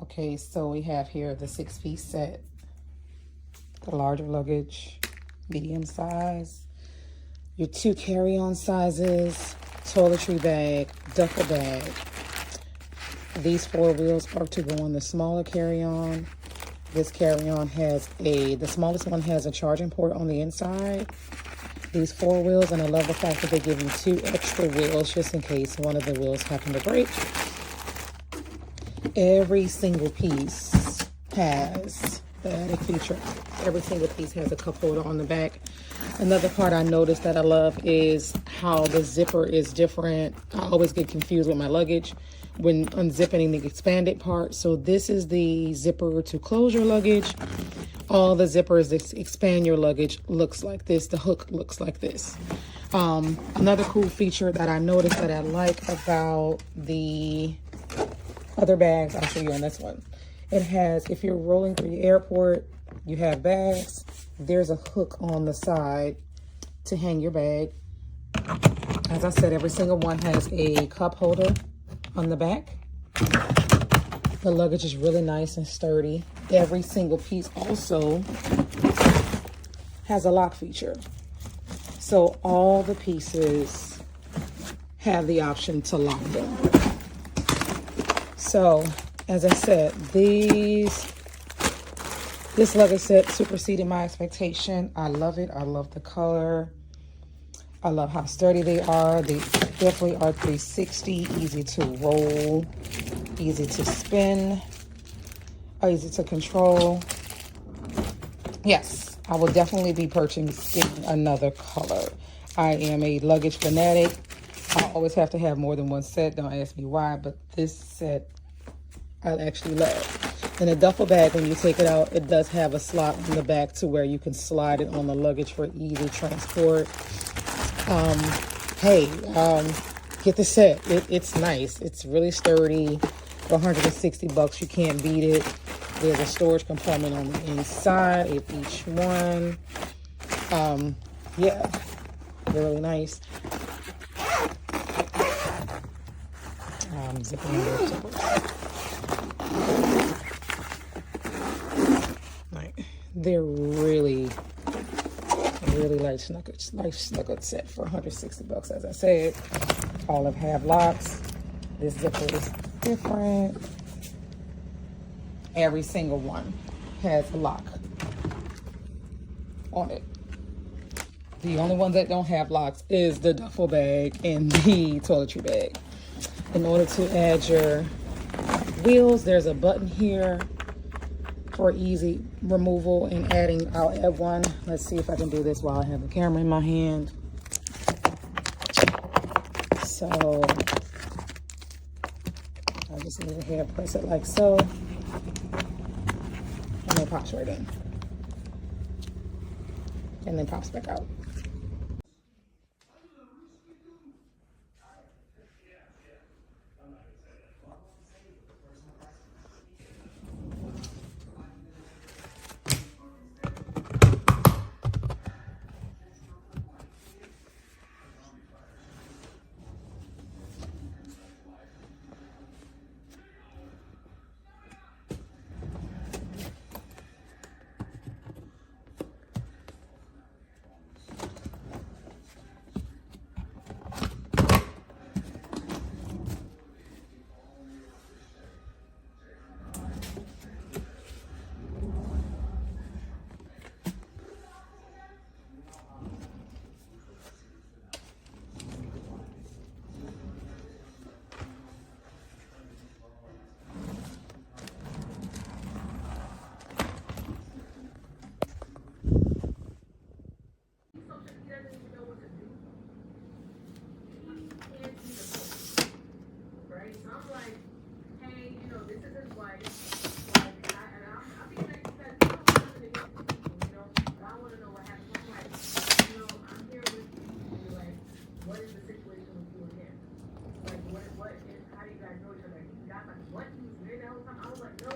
Okay, so we have here the 6-piece set, the larger luggage, medium size, your 2 carry-on sizes, toiletry bag, duffel bag. These 4 wheels are to go on the smaller carry-on. This carry-on has the smallest one has a charging port on the inside. These 4 wheels, and I love the fact that they give you 2 extra wheels just in case one of the wheels happen to break. Every single piece has the added feature. Every single piece has a cup holder on the back. Another part I noticed that I love is how the zipper is different. I always get confused with my luggage when unzipping the expanded part. So this is the zipper to close your luggage. All the zippers that expand your luggage looks like this. The hook looks like this. Another cool feature that I noticed that I like about the other bags, I'll show you on this one. It has, if you're rolling through the airport, you have bags, there's a hook on the side to hang your bag. As I said, every single one has a cup holder on the back. The luggage is really nice and sturdy. Every single piece also has a lock feature. So all the pieces have the option to lock them. So, as I said, this luggage set superseded my expectation. I love it. I love the color. I love how sturdy they are. They definitely are 360, easy to roll, easy to spin, easy to control. Yes, I will definitely be purchasing another color. I am a luggage fanatic. I always have to have more than one set. Don't ask me why, but this set I actually love. In a duffel bag, when you take it out, it does have a slot in the back to where you can slide it on the luggage for easy transport. Get the set. It's nice. It's really sturdy. For 160 bucks, you can't beat it. There's a storage compartment on the inside of each one. Yeah, they're really nice. Zipping in their zippers. They're really light snuggled set for 160 bucks. As I said, all of have locks. This zipper is different. Every single one has a lock on it. The only one that don't have locks is the duffel bag and the toiletry bag. In order to add your wheels, there's a button here for easy removal and adding. I'll add one. Let's see if I can do this while I have the camera in my hand. So I just need to press it like so, and it pops right in, and then pops back out. How do you guys know each other? He got like, what? He was married the whole time? I was like, no.